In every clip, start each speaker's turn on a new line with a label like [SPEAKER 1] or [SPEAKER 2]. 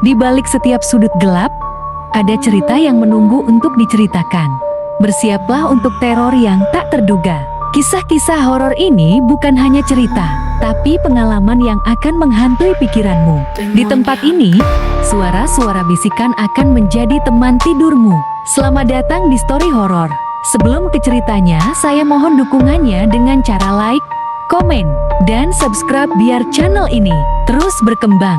[SPEAKER 1] Di balik setiap sudut gelap, ada cerita yang menunggu untuk diceritakan. Bersiaplah untuk teror yang tak terduga. Kisah-kisah horor ini bukan hanya cerita, tapi pengalaman yang akan menghantui pikiranmu. Di tempat ini, suara-suara bisikan akan menjadi teman tidurmu. Selamat datang di Story Horor. Sebelum ke ceritanya, saya mohon dukungannya dengan cara like, komen, dan subscribe biar channel ini terus berkembang.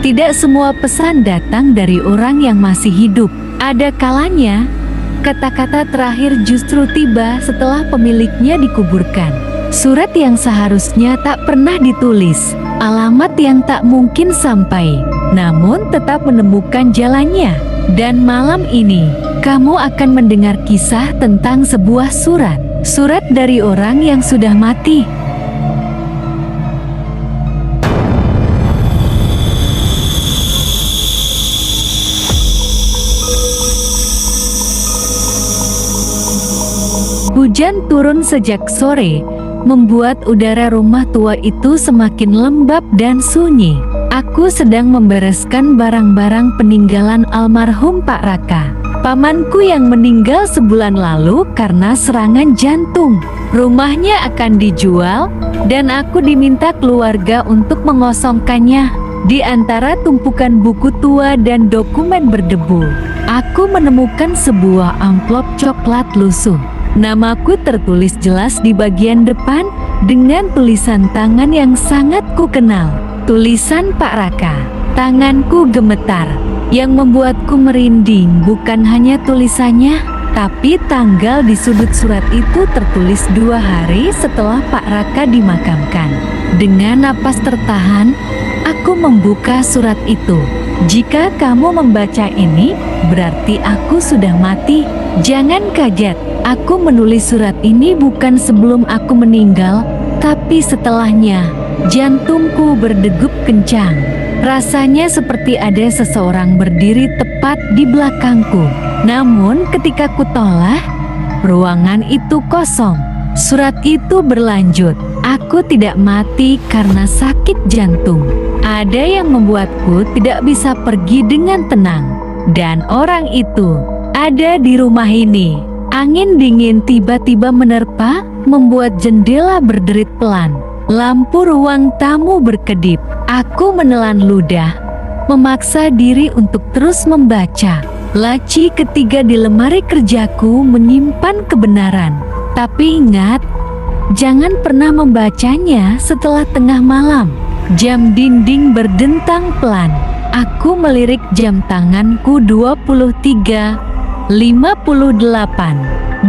[SPEAKER 1] Tidak semua pesan datang dari orang yang masih hidup. Ada kalanya, kata-kata terakhir justru tiba setelah pemiliknya dikuburkan. Surat yang seharusnya tak pernah ditulis, alamat yang tak mungkin sampai, namun tetap menemukan jalannya. Dan malam ini, kamu akan mendengar kisah tentang sebuah surat. Surat dari orang yang sudah mati. Hujan turun sejak sore, membuat udara rumah tua itu semakin lembab dan sunyi. Aku sedang membereskan barang-barang peninggalan almarhum Pak Raka, pamanku yang meninggal sebulan lalu karena serangan jantung. Rumahnya akan dijual, dan aku diminta keluarga untuk mengosongkannya. Di antara tumpukan buku tua dan dokumen berdebu, aku menemukan sebuah amplop coklat lusuh. Namaku tertulis jelas di bagian depan dengan tulisan tangan yang sangat kukenal. Tulisan Pak Raka. Tanganku gemetar. Yang membuatku merinding bukan hanya tulisannya, tapi tanggal di sudut surat itu tertulis 2 hari setelah Pak Raka dimakamkan. Dengan napas tertahan, aku membuka surat itu. Jika kamu membaca ini, berarti aku sudah mati. Jangan kaget, aku menulis surat ini bukan sebelum aku meninggal, tapi setelahnya. Jantungku berdegup kencang. Rasanya seperti ada seseorang berdiri tepat di belakangku. Namun ketika kutoleh, ruangan itu kosong. Surat itu berlanjut, aku tidak mati karena sakit jantung. Ada yang membuatku tidak bisa pergi dengan tenang. Dan orang itu ada di rumah ini. Angin dingin tiba-tiba menerpa, membuat jendela berderit pelan. Lampu ruang tamu berkedip. Aku menelan ludah, memaksa diri untuk terus membaca. Laci ketiga di lemari kerjaku menyimpan kebenaran. Tapi ingat, jangan pernah membacanya setelah tengah malam. Jam dinding berdentang pelan. Aku melirik jam tanganku 23:58.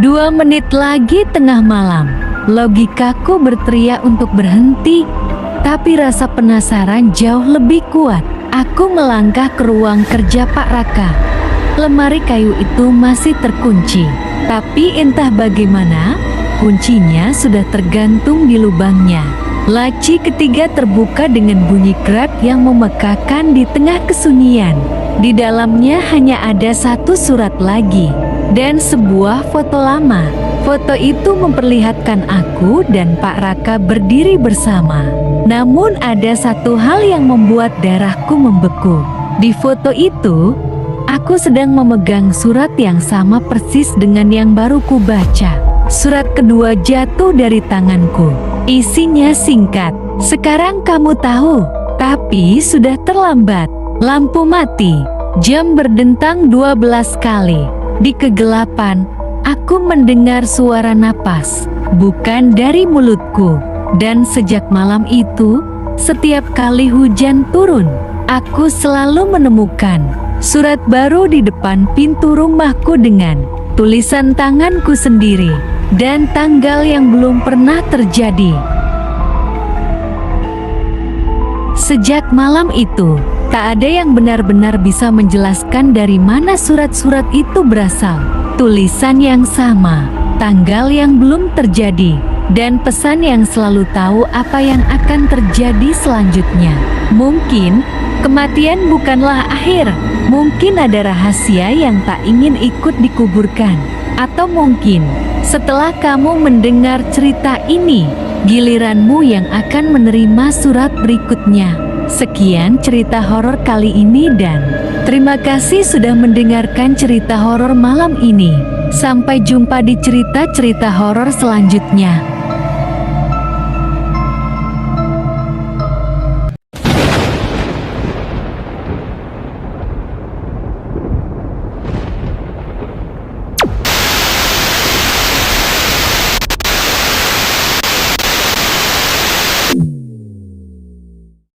[SPEAKER 1] 2 menit lagi tengah malam. Logikaku berteriak untuk berhenti, tapi rasa penasaran jauh lebih kuat. Aku melangkah ke ruang kerja Pak Raka. Lemari kayu itu masih terkunci, tapi entah bagaimana, kuncinya sudah tergantung di lubangnya. Laci ketiga terbuka dengan bunyi krek yang memekakan di tengah kesunyian. Di dalamnya hanya ada 1 surat lagi, dan sebuah foto lama. Foto itu memperlihatkan aku dan Pak Raka berdiri bersama. Namun ada satu hal yang membuat darahku membeku. Di foto itu, aku sedang memegang surat yang sama persis dengan yang baru ku baca. Surat kedua jatuh dari tanganku. Isinya singkat. Sekarang kamu tahu, tapi sudah terlambat. Lampu mati. Jam berdentang 12 kali. Di kegelapan, aku mendengar suara napas, bukan dari mulutku. Dan sejak malam itu, setiap kali hujan turun, aku selalu menemukan surat baru di depan pintu rumahku dengan tulisan tanganku sendiri dan tanggal yang belum pernah terjadi. Sejak malam itu, tak ada yang benar-benar bisa menjelaskan dari mana surat-surat itu berasal. Tulisan yang sama, tanggal yang belum terjadi, dan pesan yang selalu tahu apa yang akan terjadi selanjutnya. Mungkin kematian bukanlah akhir, mungkin ada rahasia yang tak ingin ikut dikuburkan. Atau mungkin setelah kamu mendengar cerita ini, giliranmu yang akan menerima surat berikutnya. Sekian cerita horor kali ini dan terima kasih sudah mendengarkan cerita horor malam ini. Sampai jumpa di cerita-cerita horor selanjutnya.